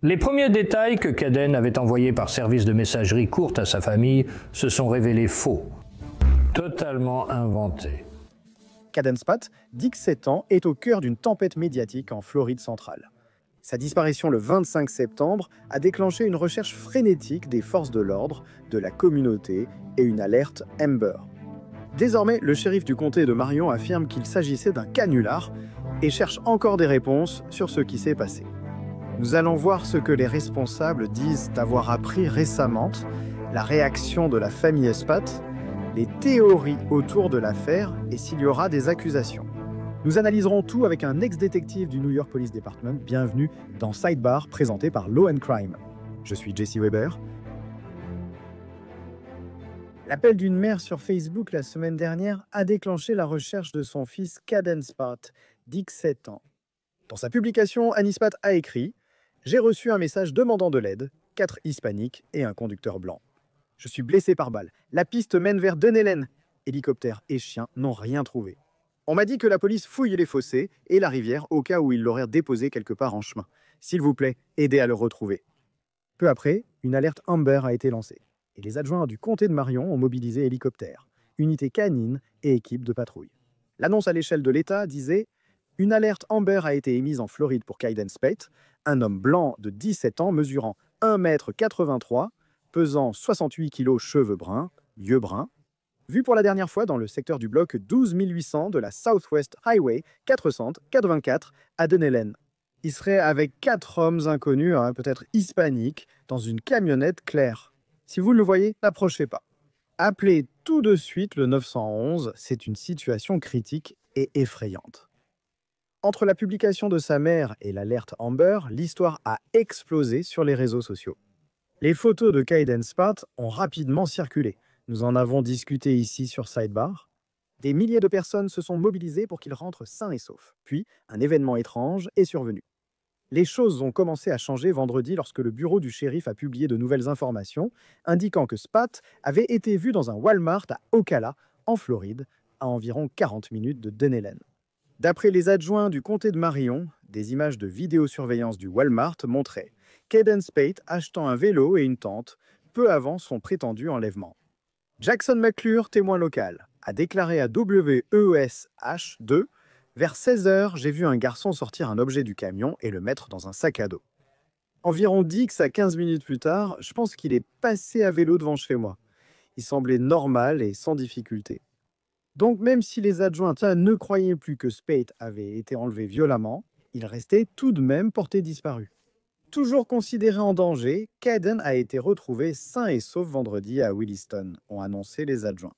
Les premiers détails que Caden avait envoyés par service de messagerie courte à sa famille se sont révélés faux, totalement inventés. Caden Spath, 17 ans, est au cœur d'une tempête médiatique en Floride centrale. Sa disparition le 25 septembre a déclenché une recherche frénétique des forces de l'ordre, de la communauté et une alerte Amber. Désormais, le shérif du comté de Marion affirme qu'il s'agissait d'un canular et cherche encore des réponses sur ce qui s'est passé. Nous allons voir ce que les responsables disent avoir appris récemment, la réaction de la famille Spath, les théories autour de l'affaire et s'il y aura des accusations. Nous analyserons tout avec un ex-détective du New York Police Department. Bienvenue dans Sidebar, présenté par Law & Crime. Je suis Jesse Weber. L'appel d'une mère sur Facebook la semaine dernière a déclenché la recherche de son fils Caden Spath, 17 ans. Dans sa publication, Annie Spath a écrit « J'ai reçu un message demandant de l'aide, 4 hispaniques et un conducteur blanc. Je suis blessé par balle. La piste mène vers Dunellen. Hélicoptère et chien n'ont rien trouvé. On m'a dit que la police fouille les fossés et la rivière au cas où il l'aurait déposé quelque part en chemin. S'il vous plaît, aidez à le retrouver. » Peu après, une alerte Amber a été lancée et les adjoints du comté de Marion ont mobilisé hélicoptères, unités canines et équipes de patrouille. L'annonce à l'échelle de l'État disait « Une alerte Amber a été émise en Floride pour Caden Spath, un homme blanc de 17 ans mesurant 1,83 m, pesant 68 kg, cheveux bruns, yeux bruns, vu pour la dernière fois dans le secteur du bloc 12 800 de la Southwest Highway 484 à Dunellen. Il serait avec 4 hommes inconnus, peut-être hispaniques, dans une camionnette claire. Si vous le voyez, n'approchez pas. Appelez tout de suite le 911, c'est une situation critique et effrayante. » Entre la publication de sa mère et l'alerte Amber, l'histoire a explosé sur les réseaux sociaux. Les photos de Caden Spath ont rapidement circulé. Nous en avons discuté ici sur Sidebar. Des milliers de personnes se sont mobilisées pour qu'il rentre sain et sauf. Puis, un événement étrange est survenu. Les choses ont commencé à changer vendredi lorsque le bureau du shérif a publié de nouvelles informations indiquant que Spath avait été vu dans un Walmart à Ocala, en Floride, à environ 40 minutes de Dunellen. D'après les adjoints du comté de Marion, des images de vidéosurveillance du Walmart montraient Caden Spath achetant un vélo et une tente peu avant son prétendu enlèvement. Jackson McClure, témoin local, a déclaré à WESH2 « Vers 16 h, j'ai vu un garçon sortir un objet du camion et le mettre dans un sac à dos. Environ 10 à 15 minutes plus tard, je pense qu'il est passé à vélo devant chez moi. Il semblait normal et sans difficulté. » Donc même si les adjoints ne croyaient plus que Spath avait été enlevé violemment, il restait tout de même porté disparu. Toujours considéré en danger, Caden a été retrouvé sain et sauf vendredi à Williston, ont annoncé les adjoints.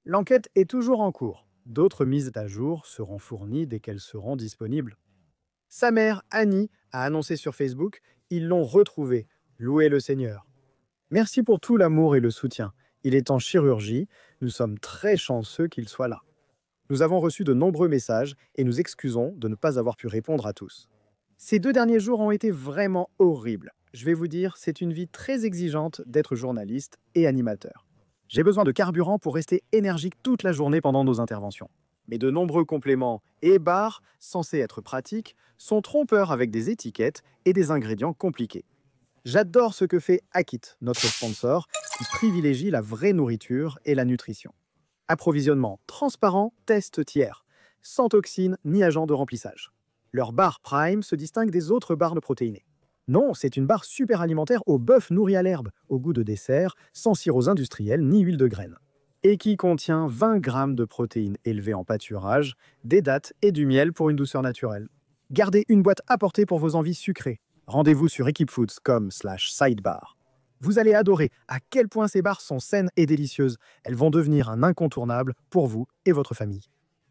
L'enquête est toujours en cours. D'autres mises à jour seront fournies dès qu'elles seront disponibles. Sa mère, Annie, a annoncé sur Facebook « Ils l'ont retrouvé. Louez le Seigneur. » Merci pour tout l'amour et le soutien. Il est en chirurgie. Nous sommes très chanceux qu'il soit là. Nous avons reçu de nombreux messages et nous excusons de ne pas avoir pu répondre à tous. Ces 2 derniers jours ont été vraiment horribles. Je vais vous dire, c'est une vie très exigeante d'être journaliste et animateur. J'ai besoin de carburant pour rester énergique toute la journée pendant nos interventions. Mais de nombreux compléments et barres, censés être pratiques, sont trompeurs avec des étiquettes et des ingrédients compliqués. J'adore ce que fait Akit, notre sponsor, qui privilégie la vraie nourriture et la nutrition. Approvisionnement transparent, test tiers, sans toxines ni agents de remplissage. Leur barre Prime se distingue des autres barres de protéinées. Non, c'est une barre super alimentaire au bœuf nourri à l'herbe, au goût de dessert, sans sirops industriels ni huile de graines. Et qui contient 20 grammes de protéines élevées en pâturage, des dattes et du miel pour une douceur naturelle. Gardez une boîte à portée pour vos envies sucrées. Rendez-vous sur equipfoods.com/sidebar. Vous allez adorer à quel point ces barres sont saines et délicieuses. Elles vont devenir un incontournable pour vous et votre famille.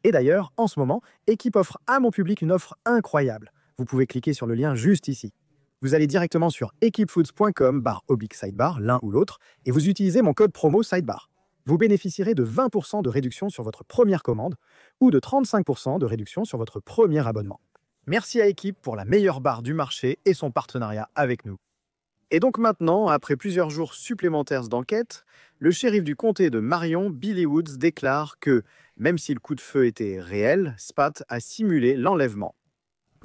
Et d'ailleurs, en ce moment, Equipe offre à mon public une offre incroyable. Vous pouvez cliquer sur le lien juste ici. Vous allez directement sur equipfoods.com/sidebar, l'un ou l'autre, et vous utilisez mon code promo sidebar. Vous bénéficierez de 20% de réduction sur votre première commande ou de 35% de réduction sur votre premier abonnement. Merci à Equipe pour la meilleure barre du marché et son partenariat avec nous. Et donc maintenant, après plusieurs jours supplémentaires d'enquête, le shérif du comté de Marion, Billy Woods, déclare que, même si le coup de feu était réel, Spath a simulé l'enlèvement.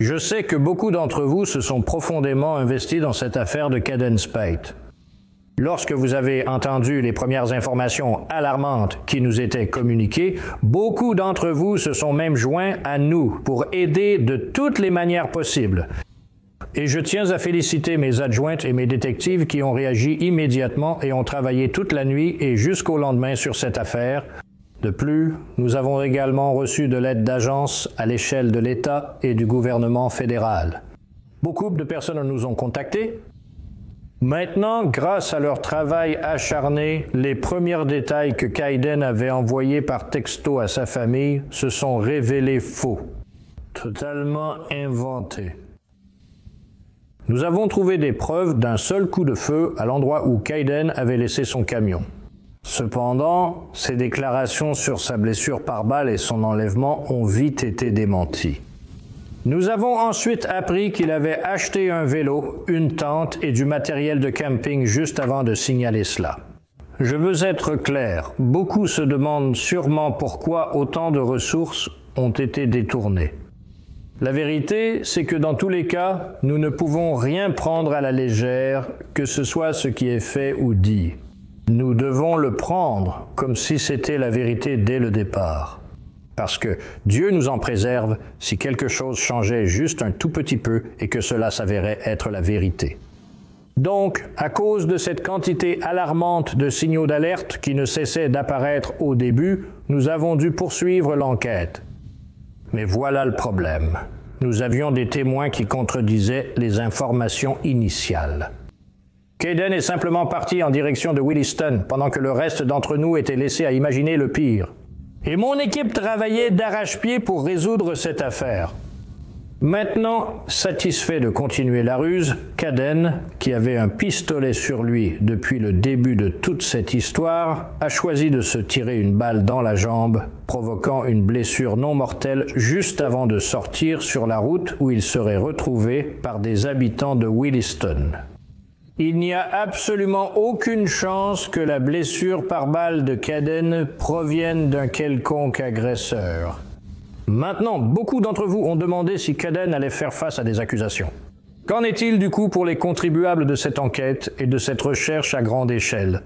Je sais que beaucoup d'entre vous se sont profondément investis dans cette affaire de CadenSpate. Lorsque vous avez entendu les premières informations alarmantes qui nous étaient communiquées, beaucoup d'entre vous se sont même joints à nous pour aider de toutes les manières possibles. Et je tiens à féliciter mes adjointes et mes détectives qui ont réagi immédiatement et ont travaillé toute la nuit et jusqu'au lendemain sur cette affaire. De plus, nous avons également reçu de l'aide d'agences à l'échelle de l'État et du gouvernement fédéral. Beaucoup de personnes nous ont contactés. Maintenant, grâce à leur travail acharné, les premiers détails que Kayden avait envoyés par texto à sa famille se sont révélés faux, totalement inventés. Nous avons trouvé des preuves d'un seul coup de feu à l'endroit où Kayden avait laissé son camion. Cependant, ses déclarations sur sa blessure par balle et son enlèvement ont vite été démenties. Nous avons ensuite appris qu'il avait acheté un vélo, une tente et du matériel de camping juste avant de signaler cela. Je veux être clair, beaucoup se demandent sûrement pourquoi autant de ressources ont été détournées. La vérité, c'est que dans tous les cas, nous ne pouvons rien prendre à la légère, que ce soit ce qui est fait ou dit. Nous devons le prendre comme si c'était la vérité dès le départ. Parce que Dieu nous en préserve si quelque chose changeait juste un tout petit peu et que cela s'avérait être la vérité. Donc, à cause de cette quantité alarmante de signaux d'alerte qui ne cessaient d'apparaître au début, nous avons dû poursuivre l'enquête. Mais voilà le problème. Nous avions des témoins qui contredisaient les informations initiales. Kayden est simplement parti en direction de Williston pendant que le reste d'entre nous était laissé à imaginer le pire. Et mon équipe travaillait d'arrache-pied pour résoudre cette affaire. Maintenant, satisfait de continuer la ruse, Kayden, qui avait un pistolet sur lui depuis le début de toute cette histoire, a choisi de se tirer une balle dans la jambe, provoquant une blessure non mortelle juste avant de sortir sur la route où il serait retrouvé par des habitants de Williston. Il n'y a absolument aucune chance que la blessure par balle de Kayden provienne d'un quelconque agresseur. Maintenant, beaucoup d'entre vous ont demandé si Kayden allait faire face à des accusations. Qu'en est-il du coup pour les contribuables de cette enquête et de cette recherche à grande échelle?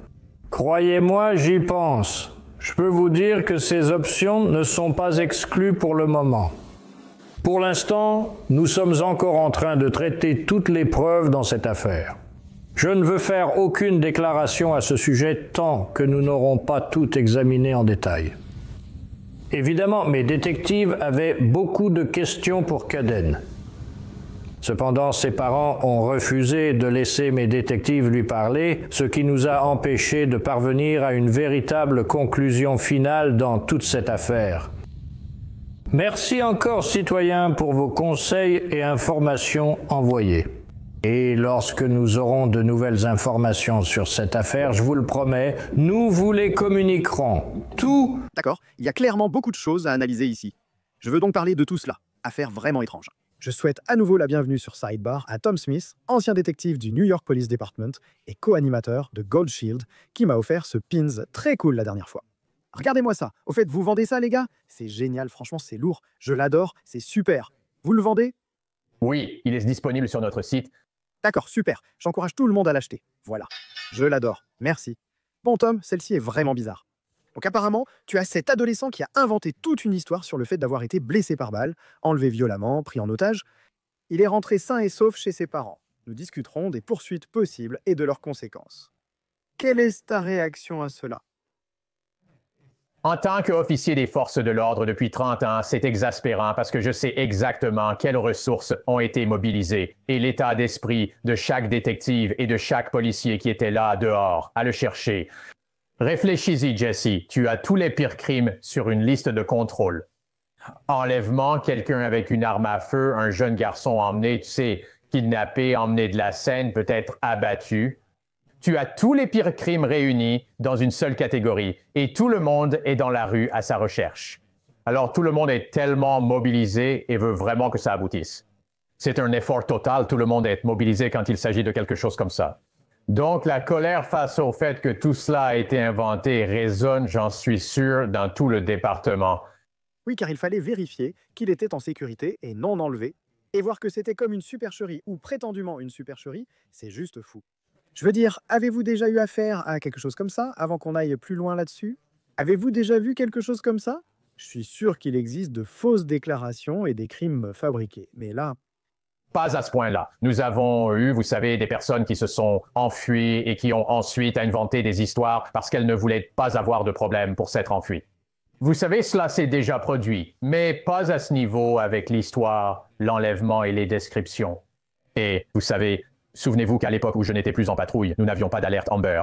Croyez-moi, j'y pense. Je peux vous dire que ces options ne sont pas exclues pour le moment. Pour l'instant, nous sommes encore en train de traiter toutes les preuves dans cette affaire. Je ne veux faire aucune déclaration à ce sujet tant que nous n'aurons pas tout examiné en détail. Évidemment, mes détectives avaient beaucoup de questions pour Kayden. Cependant, ses parents ont refusé de laisser mes détectives lui parler, ce qui nous a empêchés de parvenir à une véritable conclusion finale dans toute cette affaire. Merci encore, citoyens, pour vos conseils et informations envoyés. Et lorsque nous aurons de nouvelles informations sur cette affaire, je vous le promets, nous vous les communiquerons. Tout. D'accord, il y a clairement beaucoup de choses à analyser ici. Je veux donc parler de tout cela. Affaire vraiment étrange. Je souhaite à nouveau la bienvenue sur Sidebar à Tom Smith, ancien détective du New York Police Department et co-animateur de Gold Shield, qui m'a offert ce pins très cool la dernière fois. Regardez-moi ça. Au fait, vous vendez ça, les gars? C'est génial, franchement, c'est lourd. Je l'adore, c'est super. Vous le vendez? Oui, il est disponible sur notre site. D'accord, super. J'encourage tout le monde à l'acheter. Voilà. Je l'adore. Merci. Bon, Tom, celle-ci est vraiment bizarre. Donc apparemment, tu as cet adolescent qui a inventé toute une histoire sur le fait d'avoir été blessé par balle, enlevé violemment, pris en otage. Il est rentré sain et sauf chez ses parents. Nous discuterons des poursuites possibles et de leurs conséquences. Quelle est ta réaction à cela? En tant qu'officier des forces de l'ordre depuis 30 ans, c'est exaspérant parce que je sais exactement quelles ressources ont été mobilisées et l'état d'esprit de chaque détective et de chaque policier qui était là dehors à le chercher. Réfléchis-y, Jesse, tu as tous les pires crimes sur une liste de contrôle. Enlèvement, quelqu'un avec une arme à feu, un jeune garçon emmené, tu sais, kidnappé, emmené de la scène, peut-être abattu. Tu as tous les pires crimes réunis dans une seule catégorie et tout le monde est dans la rue à sa recherche. Alors tout le monde est tellement mobilisé et veut vraiment que ça aboutisse. C'est un effort total, tout le monde est mobilisé quand il s'agit de quelque chose comme ça. Donc la colère face au fait que tout cela a été inventé résonne, j'en suis sûr, dans tout le département. Oui, car il fallait vérifier qu'il était en sécurité et non enlevé. Et voir que c'était comme une supercherie, ou prétendument une supercherie, c'est juste fou. Je veux dire, avez-vous déjà eu affaire à quelque chose comme ça, avant qu'on aille plus loin là-dessus? Avez-vous déjà vu quelque chose comme ça? Je suis sûr qu'il existe de fausses déclarations et des crimes fabriqués. Mais là, Pas à ce point-là. Nous avons eu, vous savez, des personnes qui se sont enfuies et qui ont ensuite inventé des histoires parce qu'elles ne voulaient pas avoir de problème pour s'être enfuies. Vous savez, cela s'est déjà produit, mais pas à ce niveau avec l'histoire, l'enlèvement et les descriptions. Et vous savez, souvenez-vous qu'à l'époque où je n'étais plus en patrouille, nous n'avions pas d'alerte Amber.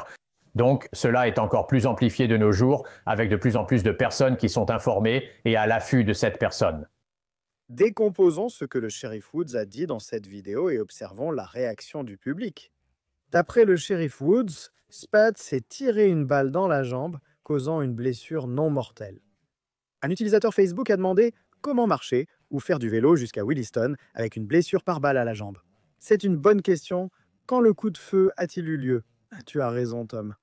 Donc, cela est encore plus amplifié de nos jours, avec de plus en plus de personnes qui sont informées et à l'affût de cette personne. décomposons ce que le shérif Woods a dit dans cette vidéo et observons la réaction du public. D'après le shérif Woods, Spade s'est tiré une balle dans la jambe, causant une blessure non mortelle. Un utilisateur Facebook a demandé comment marcher ou faire du vélo jusqu'à Williston avec une blessure par balle à la jambe. C'est une bonne question. Quand le coup de feu a-t-il eu lieu? Tu as raison, Tom.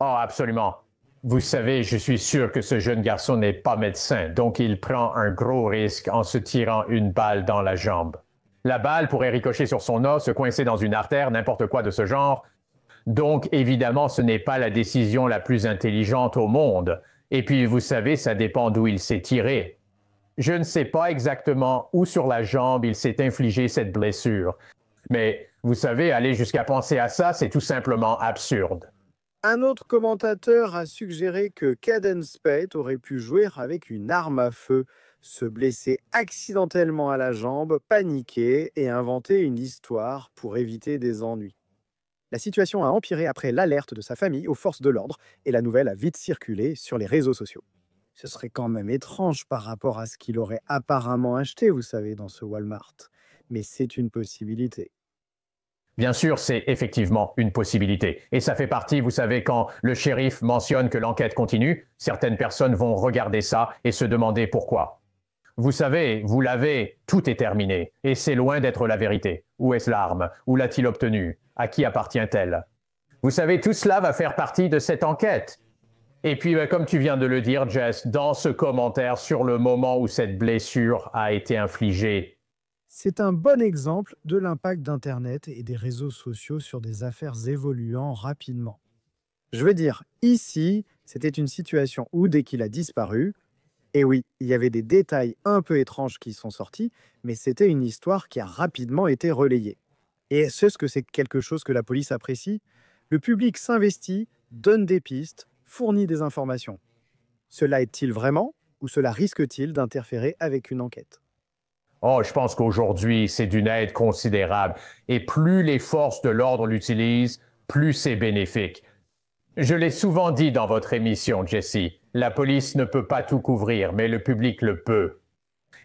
Oh, absolument. Vous savez, je suis sûr que ce jeune garçon n'est pas médecin, donc il prend un gros risque en se tirant une balle dans la jambe. La balle pourrait ricocher sur son os, se coincer dans une artère, n'importe quoi de ce genre. Donc, évidemment, ce n'est pas la décision la plus intelligente au monde. Et puis, vous savez, ça dépend d'où il s'est tiré. Je ne sais pas exactement où sur la jambe il s'est infligé cette blessure. Mais, vous savez, aller jusqu'à penser à ça, c'est tout simplement absurde. Un autre commentateur a suggéré que Caden Spade aurait pu jouer avec une arme à feu, se blesser accidentellement à la jambe, paniquer et inventer une histoire pour éviter des ennuis. La situation a empiré après l'alerte de sa famille aux forces de l'ordre et la nouvelle a vite circulé sur les réseaux sociaux. Ce serait quand même étrange par rapport à ce qu'il aurait apparemment acheté, vous savez, dans ce Walmart. Mais c'est une possibilité. Bien sûr, c'est effectivement une possibilité. Et ça fait partie, vous savez, quand le shérif mentionne que l'enquête continue, certaines personnes vont regarder ça et se demander pourquoi. Vous savez, vous l'avez, tout est terminé. Et c'est loin d'être la vérité. Où est-ce l'arme? Où l'a-t-il obtenue? À qui appartient-elle? Vous savez, tout cela va faire partie de cette enquête. Et puis, comme tu viens de le dire, Jess, dans ce commentaire sur le moment où cette blessure a été infligée, C'est un bon exemple de l'impact d'Internet et des réseaux sociaux sur des affaires évoluant rapidement. Je veux dire, ici, c'était une situation où, dès qu'il a disparu, et oui, il y avait des détails un peu étranges qui sont sortis, mais c'était une histoire qui a rapidement été relayée. Et est-ce que c'est quelque chose que la police apprécie? Le public s'investit, donne des pistes, fournit des informations. Cela est-il vraiment ou cela risque-t-il d'interférer avec une enquête? oh, je pense qu'aujourd'hui, c'est d'une aide considérable. Et plus les forces de l'ordre l'utilisent, plus c'est bénéfique. Je l'ai souvent dit dans votre émission, Jesse, la police ne peut pas tout couvrir, mais le public le peut.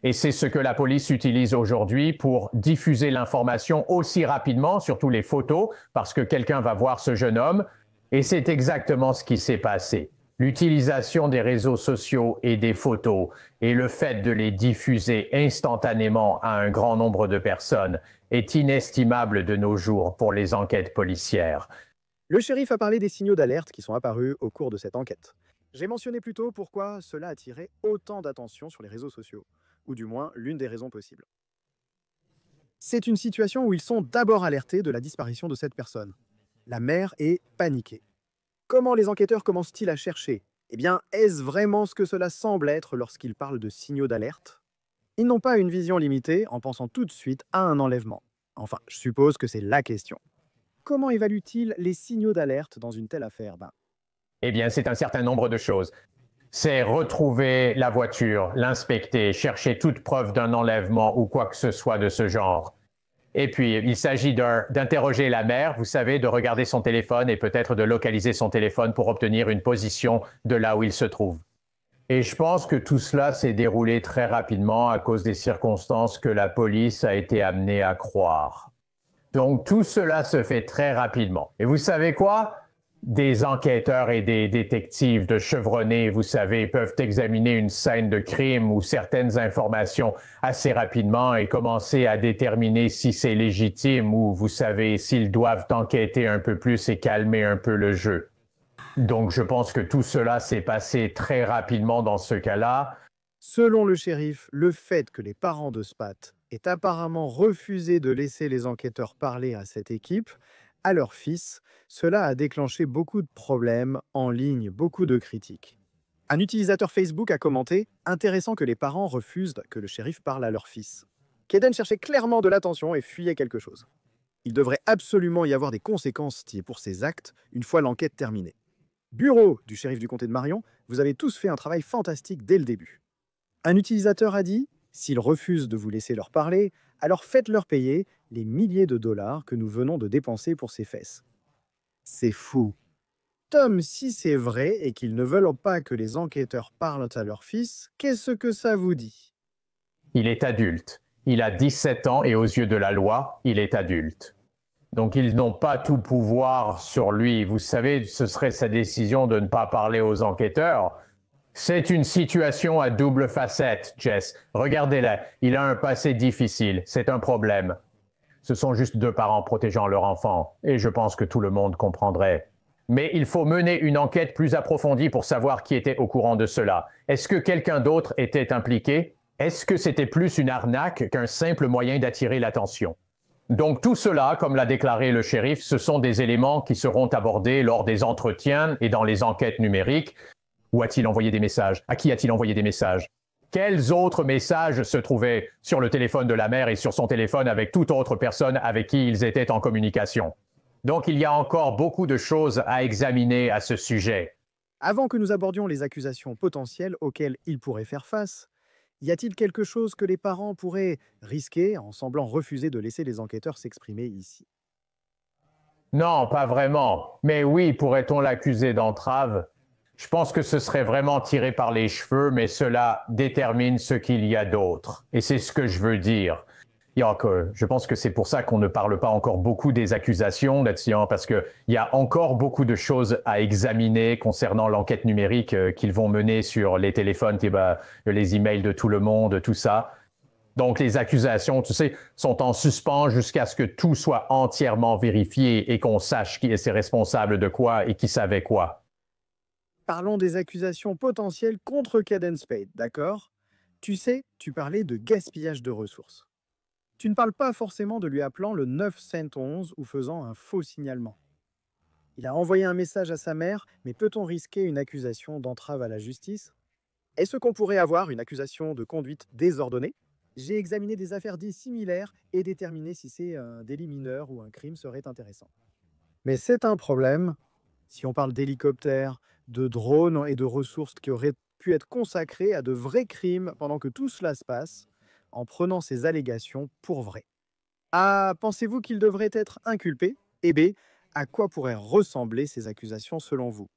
Et c'est ce que la police utilise aujourd'hui pour diffuser l'information aussi rapidement, surtout les photos, parce que quelqu'un va voir ce jeune homme. Et c'est exactement ce qui s'est passé. L'utilisation des réseaux sociaux et des photos et le fait de les diffuser instantanément à un grand nombre de personnes est inestimable de nos jours pour les enquêtes policières. Le shérif a parlé des signaux d'alerte qui sont apparus au cours de cette enquête. J'ai mentionné plus tôt pourquoi cela attirait autant d'attention sur les réseaux sociaux, ou du moins l'une des raisons possibles. C'est une situation où ils sont d'abord alertés de la disparition de cette personne. La mère est paniquée. Comment les enquêteurs commencent-ils à chercher? Eh bien, est-ce vraiment ce que cela semble être lorsqu'ils parlent de signaux d'alerte? Ils n'ont pas une vision limitée en pensant tout de suite à un enlèvement. Enfin, je suppose que c'est la question. Comment évaluent-ils les signaux d'alerte dans une telle affaire? Eh bien, c'est un certain nombre de choses. C'est retrouver la voiture, l'inspecter, chercher toute preuve d'un enlèvement ou quoi que ce soit de ce genre. Et puis, il s'agit d'interroger la mère, vous savez, de regarder son téléphone et peut-être de localiser son téléphone pour obtenir une position de là où il se trouve. Et je pense que tout cela s'est déroulé très rapidement à cause des circonstances que la police a été amenée à croire. Donc, tout cela se fait très rapidement. Et vous savez quoi? Des enquêteurs et des détectives de chevronnés, vous savez, peuvent examiner une scène de crime ou certaines informations assez rapidement et commencer à déterminer si c'est légitime ou, vous savez, s'ils doivent enquêter un peu plus et calmer un peu le jeu. Donc, je pense que tout cela s'est passé très rapidement dans ce cas-là. Selon le shérif, le fait que les parents de Spade est apparemment refusé de laisser les enquêteurs parler à cette équipe, à leur fils. Cela a déclenché beaucoup de problèmes en ligne, beaucoup de critiques. Un utilisateur Facebook a commenté « Intéressant que les parents refusent que le shérif parle à leur fils ». Kaden cherchait clairement de l'attention et fuyait quelque chose. Il devrait absolument y avoir des conséquences pour ses actes une fois l'enquête terminée. Bureau du shérif du comté de Marion, vous avez tous fait un travail fantastique dès le début. Un utilisateur a dit « S'ils refusent de vous laisser leur parler, alors faites-leur payer les milliers de dollars que nous venons de dépenser pour ces fesses. » C'est fou. Tom, si c'est vrai et qu'ils ne veulent pas que les enquêteurs parlent à leur fils, qu'est-ce que ça vous dit? Il est adulte. Il a 17 ans et aux yeux de la loi, il est adulte. Donc ils n'ont pas tout pouvoir sur lui. Vous savez, ce serait sa décision de ne pas parler aux enquêteurs. C'est une situation à double facette, Jess. Regardez-la, il a un passé difficile, c'est un problème. Ce sont juste deux parents protégeant leur enfant, et je pense que tout le monde comprendrait. Mais il faut mener une enquête plus approfondie pour savoir qui était au courant de cela. Est-ce que quelqu'un d'autre était impliqué? Est-ce que c'était plus une arnaque qu'un simple moyen d'attirer l'attention? Donc tout cela, comme l'a déclaré le shérif, ce sont des éléments qui seront abordés lors des entretiens et dans les enquêtes numériques. Où a-t-il envoyé des messages? À qui a-t-il envoyé des messages? Quels autres messages se trouvaient sur le téléphone de la mère et sur son téléphone avec toute autre personne avec qui ils étaient en communication? Donc il y a encore beaucoup de choses à examiner à ce sujet. Avant que nous abordions les accusations potentielles auxquelles il pourrait faire face, y a-t-il quelque chose que les parents pourraient risquer en semblant refuser de laisser les enquêteurs s'exprimer ici? Non, pas vraiment. Mais oui, pourrait-on l'accuser d'entrave? Je pense que ce serait vraiment tiré par les cheveux, mais cela détermine ce qu'il y a d'autre. Et c'est ce que je veux dire. Je pense que c'est pour ça qu'on ne parle pas encore beaucoup des accusations là-dessus, parce qu'il y a encore beaucoup de choses à examiner concernant l'enquête numérique qu'ils vont mener sur les téléphones, les emails de tout le monde, tout ça. Donc les accusations, tu sais, sont en suspens jusqu'à ce que tout soit entièrement vérifié et qu'on sache qui est responsable de quoi et qui savait quoi. Parlons des accusations potentielles contre Caden Spade, d'accord? Tu sais, tu parlais de gaspillage de ressources. Tu ne parles pas forcément de lui appelant le 911 ou faisant un faux signalement. Il a envoyé un message à sa mère, mais peut-on risquer une accusation d'entrave à la justice? Est-ce qu'on pourrait avoir une accusation de conduite désordonnée? J'ai examiné des affaires dites similaires et déterminé si c'est un délit mineur ou un crime serait intéressant. Mais c'est un problème si on parle d'hélicoptères, de drones et de ressources qui auraient pu être consacrées à de vrais crimes pendant que tout cela se passe, en prenant ces allégations pour vraies. A, pensez-vous qu'il devrait être inculpé? Et B, à quoi pourraient ressembler ces accusations selon vous?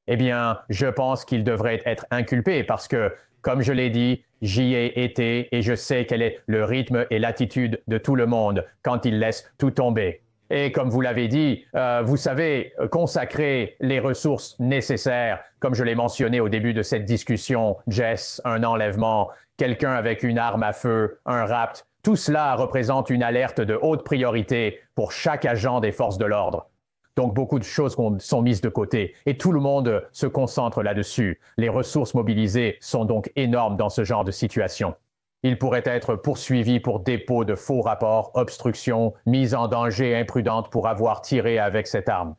Eh bien, je pense qu'il devrait être inculpé parce que, comme je l'ai dit, j'y ai été et je sais quel est le rythme et l'attitude de tout le monde quand il laisse tout tomber. Et comme vous l'avez dit, vous savez, consacrer les ressources nécessaires, comme je l'ai mentionné au début de cette discussion, Jess, un enlèvement, quelqu'un avec une arme à feu, un rapt, tout cela représente une alerte de haute priorité pour chaque agent des forces de l'ordre. Donc beaucoup de choses sont mises de côté et tout le monde se concentre là-dessus. Les ressources mobilisées sont donc énormes dans ce genre de situation. Il pourrait être poursuivi pour dépôt de faux rapports, obstruction, mise en danger imprudente pour avoir tiré avec cette arme.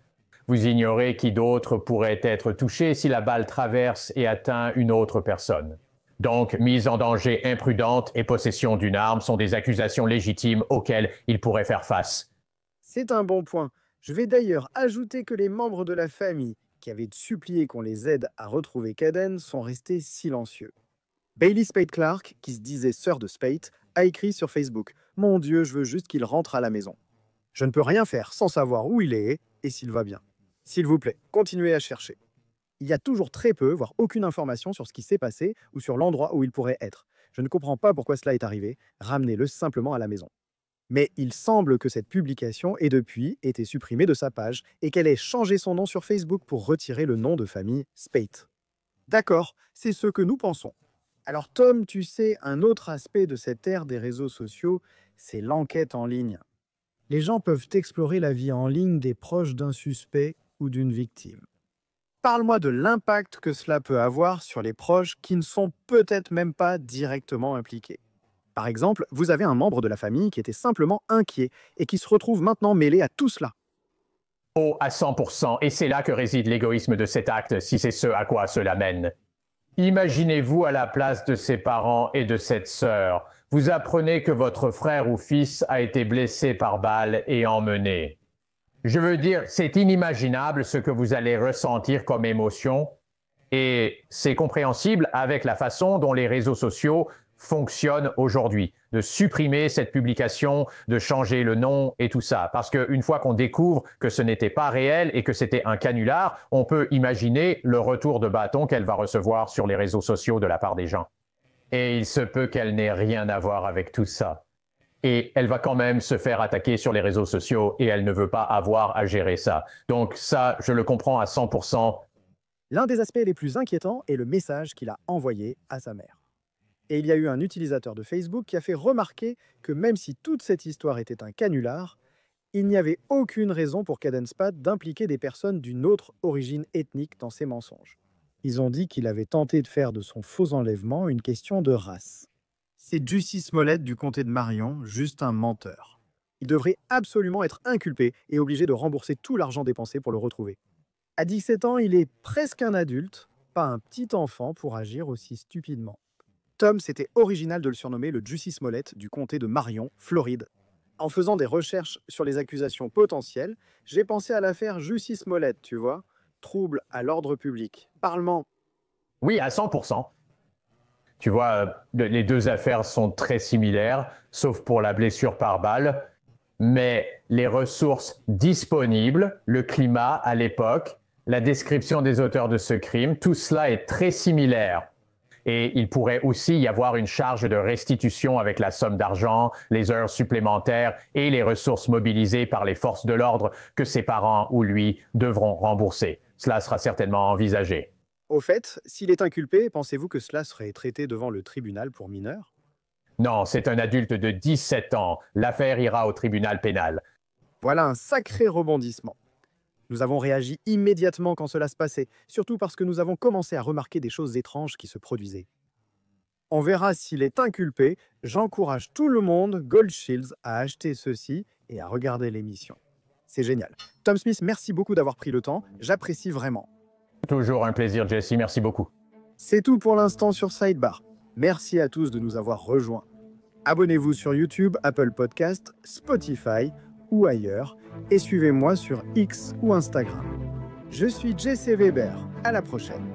Vous ignorez qui d'autre pourrait être touché si la balle traverse et atteint une autre personne. Donc, mise en danger imprudente et possession d'une arme sont des accusations légitimes auxquelles il pourrait faire face. C'est un bon point. Je vais d'ailleurs ajouter que les membres de la famille qui avaient supplié qu'on les aide à retrouver Caden sont restés silencieux. Bailey Spade Clark, qui se disait sœur de Spade, a écrit sur Facebook « Mon Dieu, je veux juste qu'il rentre à la maison. Je ne peux rien faire sans savoir où il est et s'il va bien. S'il vous plaît, continuez à chercher. » Il y a toujours très peu, voire aucune information sur ce qui s'est passé ou sur l'endroit où il pourrait être. Je ne comprends pas pourquoi cela est arrivé. Ramenez-le simplement à la maison. Mais il semble que cette publication ait depuis été supprimée de sa page et qu'elle ait changé son nom sur Facebook pour retirer le nom de famille Spade. D'accord, c'est ce que nous pensons. Alors Tom, tu sais, un autre aspect de cette ère des réseaux sociaux, c'est l'enquête en ligne. Les gens peuvent explorer la vie en ligne des proches d'un suspect ou d'une victime. Parle-moi de l'impact que cela peut avoir sur les proches qui ne sont peut-être même pas directement impliqués. Par exemple, vous avez un membre de la famille qui était simplement inquiet et qui se retrouve maintenant mêlé à tout cela. Oh, à 100%, et c'est là que réside l'égoïsme de cet acte, si c'est ce à quoi cela mène. Imaginez-vous à la place de ses parents et de cette sœur. Vous apprenez que votre frère ou fils a été blessé par balle et emmené. Je veux dire, c'est inimaginable ce que vous allez ressentir comme émotion, et c'est compréhensible avec la façon dont les réseaux sociaux fonctionnent aujourd'hui, de supprimer cette publication, de changer le nom et tout ça. Parce qu'une fois qu'on découvre que ce n'était pas réel et que c'était un canular, on peut imaginer le retour de bâton qu'elle va recevoir sur les réseaux sociaux de la part des gens. Et il se peut qu'elle n'ait rien à voir avec tout ça. Et elle va quand même se faire attaquer sur les réseaux sociaux et elle ne veut pas avoir à gérer ça. Donc ça, je le comprends à 100%. L'un des aspects les plus inquiétants est le message qu'il a envoyé à sa mère. Et il y a eu un utilisateur de Facebook qui a fait remarquer que même si toute cette histoire était un canular, il n'y avait aucune raison pour CadenSpat d'impliquer des personnes d'une autre origine ethnique dans ses mensonges. Ils ont dit qu'il avait tenté de faire de son faux enlèvement une question de race. C'est Jussie Smollett du comté de Marion, juste un menteur. Il devrait absolument être inculpé et obligé de rembourser tout l'argent dépensé pour le retrouver. À 17 ans, il est presque un adulte, pas un petit enfant pour agir aussi stupidement. Tom, c'était original de le surnommer le Jussie Smollett du comté de Marion, Floride. En faisant des recherches sur les accusations potentielles, j'ai pensé à l'affaire Jussie Smollett, tu vois. Trouble à l'ordre public. Parlement. Oui, à 100%. Tu vois, les deux affaires sont très similaires, sauf pour la blessure par balle. Mais les ressources disponibles, le climat à l'époque, la description des auteurs de ce crime, tout cela est très similaire. Et il pourrait aussi y avoir une charge de restitution avec la somme d'argent, les heures supplémentaires et les ressources mobilisées par les forces de l'ordre que ses parents ou lui devront rembourser. Cela sera certainement envisagé. Au fait, s'il est inculpé, pensez-vous que cela serait traité devant le tribunal pour mineurs? Non, c'est un adulte de 17 ans. L'affaire ira au tribunal pénal. Voilà un sacré rebondissement. Nous avons réagi immédiatement quand cela se passait, surtout parce que nous avons commencé à remarquer des choses étranges qui se produisaient. On verra s'il est inculpé. J'encourage tout le monde, Gold Shields, à acheter ceci et à regarder l'émission. C'est génial. Tom Smith, merci beaucoup d'avoir pris le temps. J'apprécie vraiment. Toujours un plaisir, Jesse. Merci beaucoup. C'est tout pour l'instant sur Sidebar. Merci à tous de nous avoir rejoints. Abonnez-vous sur YouTube, Apple Podcast, Spotify ou ailleurs et suivez-moi sur X ou Instagram. Je suis Jesse Weber. À la prochaine.